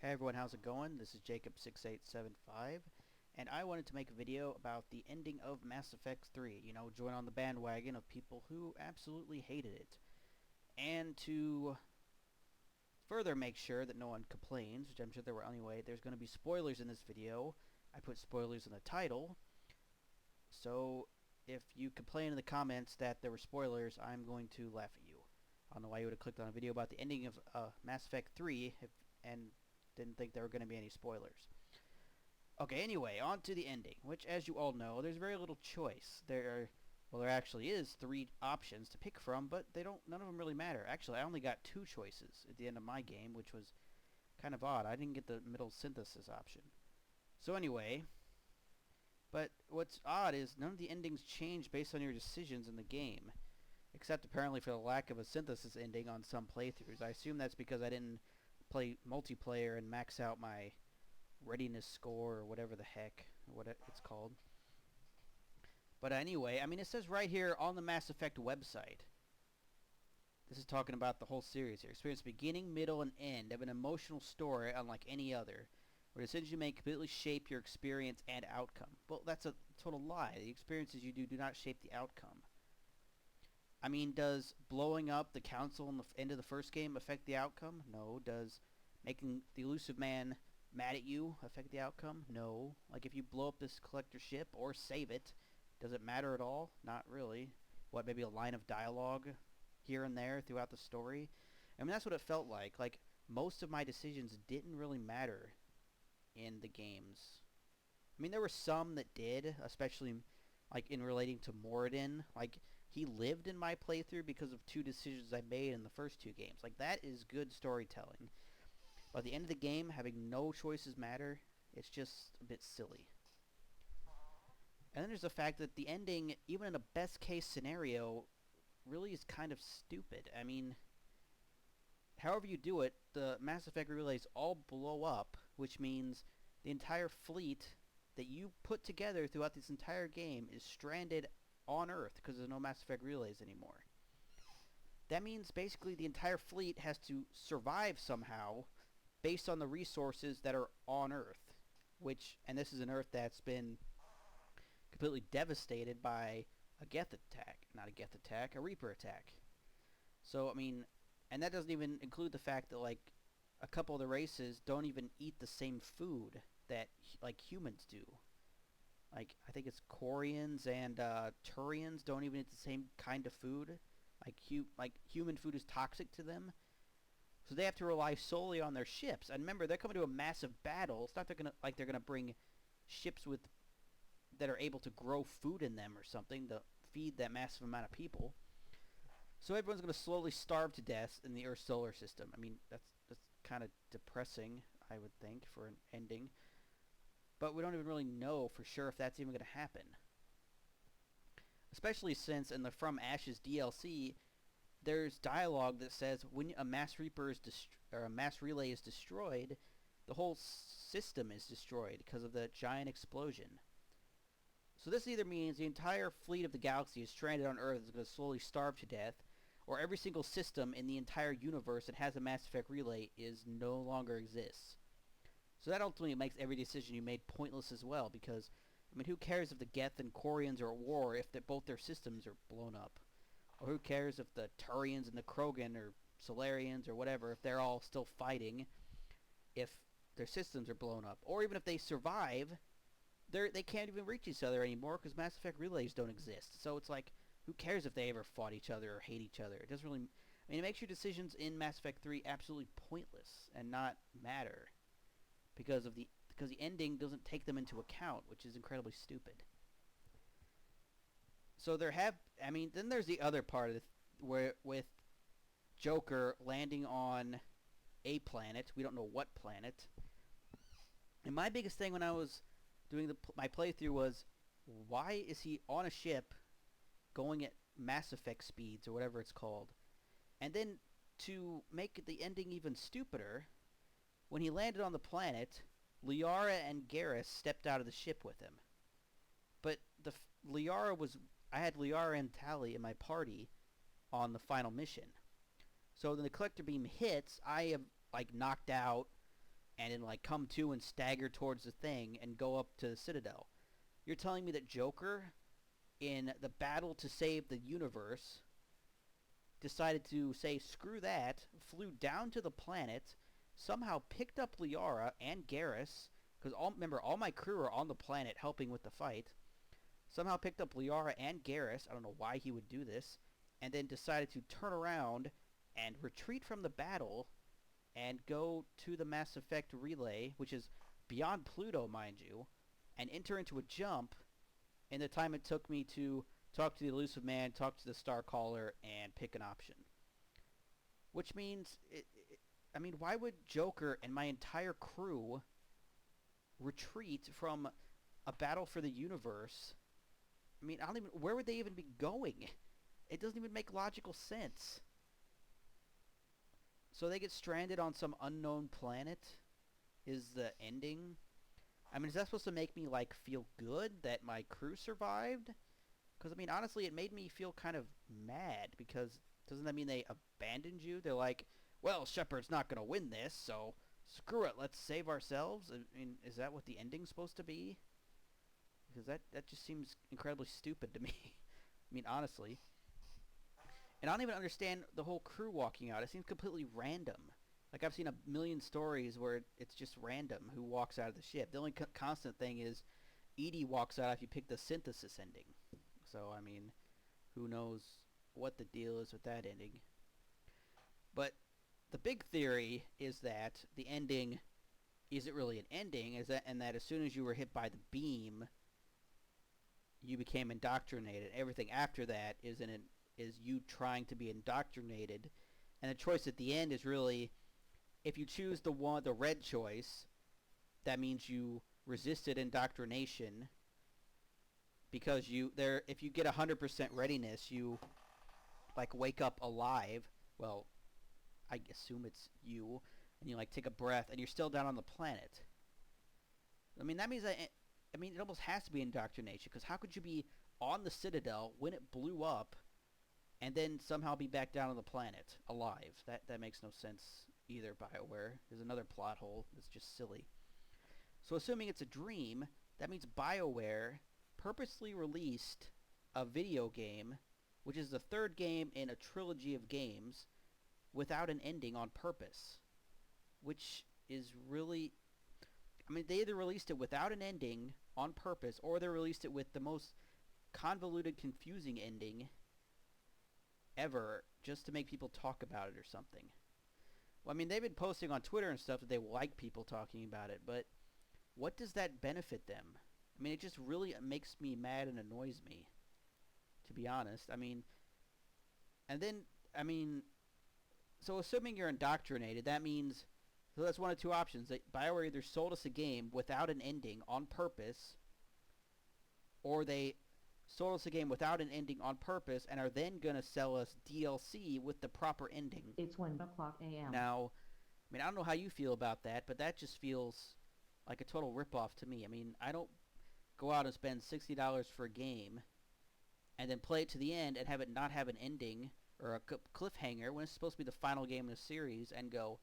Hey everyone, how's it going? This is Jacob6875, and I wanted to make a video about the ending of Mass Effect 3. You know, join on the bandwagon of people who absolutely hated it. And to further make sure that no one complains, which I'm sure there were anyway, there's going to be spoilers in this video. I put spoilers in the title, so if you complain in the comments that there were spoilers, I'm going to laugh at you. I don't know why you would have clicked on a video about the ending of Mass Effect 3 and didn't think there were going to be any spoilers. Okay, anyway, on to the ending, which, as you all know, there's very little choice. There actually is 3 options to pick from, but none of them really matter. Actually, I only got 2 choices at the end of my game, which was kind of odd. I didn't get the middle synthesis option. So anyway, but what's odd is none of the endings change based on your decisions in the game, except apparently for the lack of a synthesis ending on some playthroughs. I assume that's because I didn't play multiplayer and max out my readiness score or whatever the heck it's called. But anyway, I mean, it says right here on the Mass Effect website, this is talking about the whole series here. Experience beginning, middle, and end of an emotional story unlike any other, where decisions you make completely shape your experience and outcome. Well, that's a total lie. The experiences you do not shape the outcome. I mean, does blowing up the council in the end of the first game affect the outcome? No. Does making the elusive man mad at you affect the outcome? No. Like, if you blow up this collector ship or save it, does it matter at all? Not really. What, maybe a line of dialogue here and there throughout the story? I mean, that's what it felt like. Like, most of my decisions didn't really matter in the games. I mean, there were some that did, especially like in relating to Moradin. Like, he lived in my playthrough because of 2 decisions I made in the first 2 games. Like, that is good storytelling. But at the end of the game, having no choices matter, it's just a bit silly. And then there's the fact that the ending, even in a best case scenario, really is kind of stupid. I mean, however you do it, the Mass Effect relays all blow up, which means the entire fleet that you put together throughout this entire game is stranded on Earth because there's no Mass Effect relays anymore. That means basically the entire fleet has to survive somehow based on the resources that are on Earth, and this is an Earth that's been completely devastated by a Reaper attack. So, I mean, and that doesn't even include the fact that, like, a couple of the races don't even eat the same food that, like, humans do. Like, I think it's Quarians and Turians don't even eat the same kind of food. Like, human food is toxic to them. So they have to rely solely on their ships. And remember, they're coming to a massive battle. It's not they're gonna bring ships that are able to grow food in them or something to feed that massive amount of people. So everyone's going to slowly starve to death in the Earth solar system. I mean, that's kind of depressing, I would think, for an ending. But we don't even really know for sure if that's even going to happen. Especially since in the From Ashes DLC, there's dialogue that says when a mass reaper or a mass relay is destroyed, the whole system is destroyed because of the giant explosion. So this either means the entire fleet of the galaxy is stranded on Earth is going to slowly starve to death, or every single system in the entire universe that has a Mass Effect relay no longer exists. So that ultimately makes every decision you made pointless as well, because, I mean, who cares if the Geth and Quarians are at war if both their systems are blown up? Or who cares if the Turians and the Krogan or Solarians or whatever, if they're all still fighting, if their systems are blown up? Or even if they survive, they can't even reach each other anymore because Mass Effect relays don't exist. So it's like, who cares if they ever fought each other or hate each other? It doesn't really... I mean, it makes your decisions in Mass Effect 3 absolutely pointless and not matter because the ending doesn't take them into account, which is incredibly stupid. So then there's the other part of where with Joker landing on a planet, we don't know what planet. And my biggest thing when I was doing my playthrough was, why is he on a ship going at Mass Effect speeds or whatever it's called? And then to make the ending even stupider, when he landed on the planet, Liara and Garrus stepped out of the ship with him. But I had Liara and Tali in my party on the final mission. So when the collector beam hits, I have, like, knocked out and then like come to and stagger towards the thing and go up to the Citadel. You're telling me that Joker, in the battle to save the universe, decided to say screw that, flew down to the planet, somehow picked up Liara and Garrus, because remember, all my crew are on the planet helping with the fight, somehow picked up Liara and Garrus, I don't know why he would do this, and then decided to turn around and retreat from the battle and go to the Mass Effect relay, which is beyond Pluto, mind you, and enter into a jump in the time it took me to talk to the Elusive Man, talk to the Star Caller, and pick an option. Which means, I mean, why would Joker and my entire crew retreat from a battle for the universe? I mean, where would they even be going? It doesn't even make logical sense. So they get stranded on some unknown planet is the ending. I mean, is that supposed to make me, like, feel good that my crew survived? Because, I mean, honestly, it made me feel kind of mad, because doesn't that mean they abandoned you? They're like, well, Shepard's not going to win this, so screw it, let's save ourselves? I mean, is that what the ending's supposed to be? Because that just seems incredibly stupid to me. I mean, honestly. And I don't even understand the whole crew walking out. It seems completely random. Like, I've seen a million stories where it's just random who walks out of the ship. The only constant thing is Edie walks out if you pick the synthesis ending. So, I mean, who knows what the deal is with that ending. But the big theory is that the ending isn't really an ending, and that as soon as you were hit by the beam, you became indoctrinated. Everything after that is you trying to be indoctrinated, and the choice at the end is really, if you choose the red choice, that means you resisted indoctrination, because if you get 100% readiness, you like wake up alive. Well, I assume it's you, and you like take a breath, and you're still down on the planet. I mean, that means it almost has to be indoctrination, because how could you be on the Citadel when it blew up, and then somehow be back down on the planet alive? That makes no sense either, BioWare. There's another plot hole that's just silly. So assuming it's a dream, that means BioWare purposely released a video game, which is the third game in a trilogy of games, without an ending on purpose. Which is really... I mean, they either released it without an ending on purpose, or they released it with the most convoluted, confusing ending ever, just to make people talk about it or something. Well, I mean, they've been posting on Twitter and stuff that they like people talking about it, but what does that benefit them? I mean, it just really makes me mad and annoys me, to be honest. I mean, and then, I mean, so assuming you're indoctrinated, that means, so that's one of two options. BioWare either sold us a game without an ending on purpose, or they sold us a game without an ending on purpose and are then going to sell us DLC with the proper ending. It's 1 o'clock a.m. Now, I mean, I don't know how you feel about that, but that just feels like a total ripoff to me. I mean, I don't go out and spend $60 for a game and then play it to the end and have it not have an ending or a cliffhanger when it's supposed to be the final game in the series and go,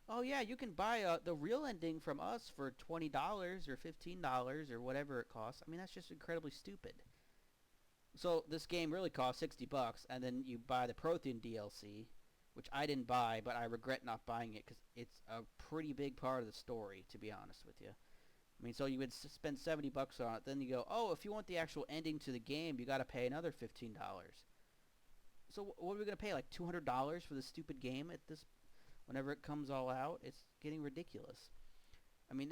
oh yeah, you can buy the real ending from us for $20 or $15 or whatever it costs. I mean, that's just incredibly stupid. So this game really costs $60, and then you buy the Prothean DLC, which I didn't buy, but I regret not buying it because it's a pretty big part of the story, to be honest with you. I mean, so you would spend $70 on it, then you go, oh, if you want the actual ending to the game, you got to pay another $15. So what are we going to pay, like $200 for this stupid game at this, whenever it comes all out? It's getting ridiculous. I mean,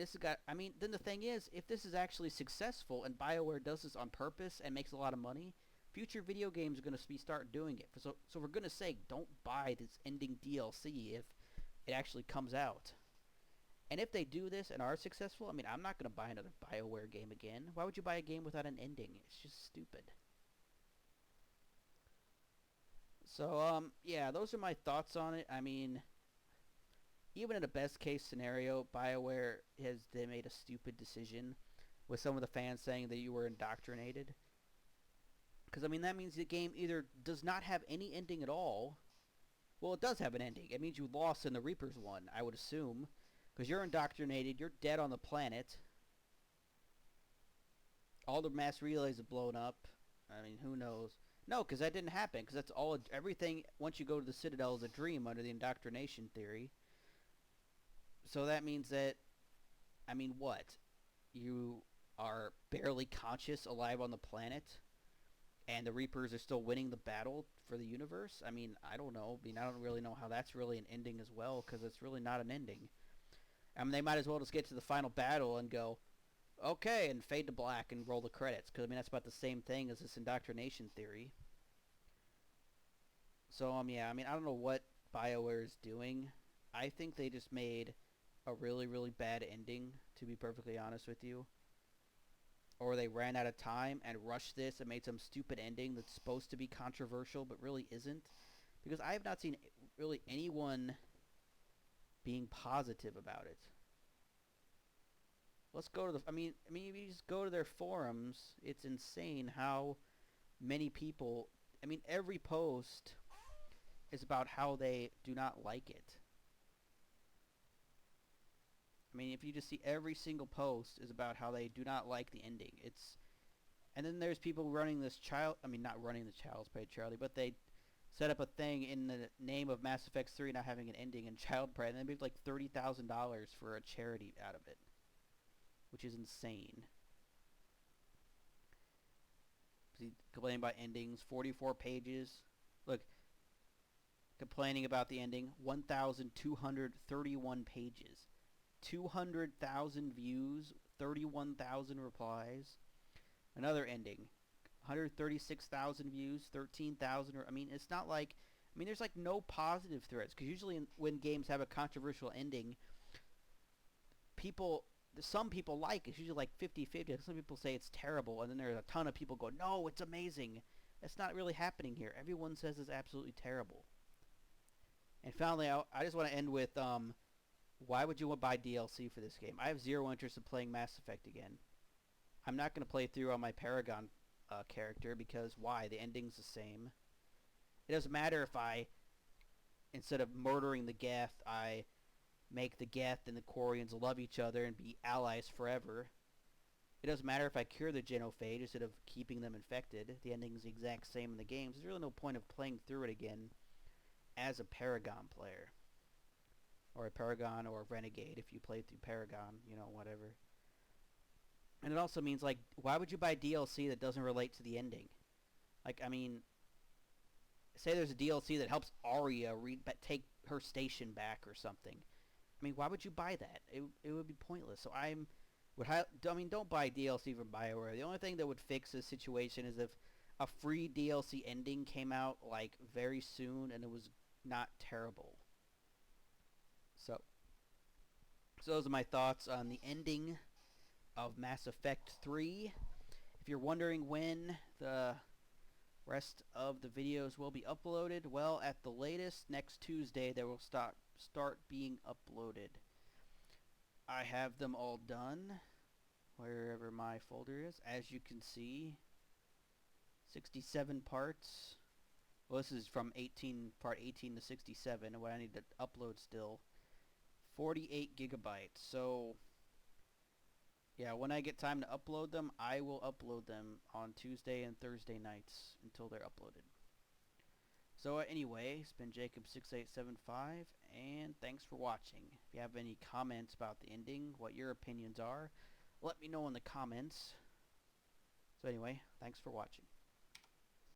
then the thing is, if this is actually successful and BioWare does this on purpose and makes a lot of money, future video games are going to start doing it. So we're going to say, don't buy this ending DLC if it actually comes out. And if they do this and are successful, I mean, I'm not going to buy another BioWare game again. Why would you buy a game without an ending? It's just stupid. So, yeah, those are my thoughts on it. I mean, even in a best case scenario, BioWare they made a stupid decision with some of the fans saying that you were indoctrinated. Because, I mean, that means the game either does not have any ending at all. Well, it does have an ending. It means you lost and the Reapers won, I would assume. Because you're indoctrinated, you're dead on the planet. All the mass relays have blown up. I mean, who knows? No, because that didn't happen. Because that's all. Everything once you go to the Citadel is a dream under the indoctrination theory. So that means that, I mean, what? You are barely conscious, alive on the planet, and the Reapers are still winning the battle for the universe? I mean, I don't know. I mean, I don't really know how that's really an ending as well, because it's really not an ending. I mean, they might as well just get to the final battle and go, okay, and fade to black and roll the credits, because, I mean, that's about the same thing as this indoctrination theory. So, yeah, I mean, I don't know what BioWare is doing. I think they just made a really, really bad ending, to be perfectly honest with you. Or they ran out of time and rushed this and made some stupid ending that's supposed to be controversial but really isn't. Because I have not seen really anyone being positive about it. Let's go to the... I mean, if you just go to their forums, it's insane how many people... I mean, every post is about how they do not like it. I mean, if you just see every single post is about how they do not like the ending. It's... And then there's people running this child... I mean, not running the Child's Play, Charlie, but they set up a thing in the name of Mass Effect 3 not having an ending in Child Play, and they made like $30,000 for a charity out of it, which is insane. See, complaining about endings, 44 pages. Look, complaining about the ending, 1,231 pages. 200,000 views, 31,000 replies. Another ending, 136,000 views, 13,000. I mean, it's not like... I mean, there's like no positive threads, because usually when games have a controversial ending, some people like it. It's usually like 50-50. Some people say it's terrible, and then there's a ton of people go, no, it's amazing. That's not really happening here. Everyone says it's absolutely terrible. And finally, I just want to end with, why would you want to buy DLC for this game? I have zero interest in playing Mass Effect again. I'm not going to play through on my Paragon character, because why? The ending's the same. It doesn't matter if I, instead of murdering the Geth, I make the Geth and the Quarians love each other and be allies forever. It doesn't matter if I cure the Genophage instead of keeping them infected. The ending's the exact same in the games. There's really no point of playing through it again as a Paragon player. Or a Paragon or a Renegade if you play through Paragon, you know, whatever. And it also means, like, why would you buy DLC that doesn't relate to the ending? Like, I mean, say there's a DLC that helps Arya take her station back or something. I mean, why would you buy that? It would be pointless. So don't buy DLC from BioWare. The only thing that would fix this situation is if a free DLC ending came out, like, very soon and it was not terrible. So those are my thoughts on the ending of Mass Effect 3. If you're wondering when the rest of the videos will be uploaded, well, at the latest, next Tuesday, they will start being uploaded. I have them all done, wherever my folder is. As you can see, 67 parts. Well, this is from part 18 to 67, and what I need to upload still. 48 gigabytes. So, yeah, when I get time to upload them, I will upload them on Tuesday and Thursday nights until they're uploaded. So anyway, it's been Jacob6875, and thanks for watching. If you have any comments about the ending, what your opinions are, let me know in the comments. So anyway, thanks for watching.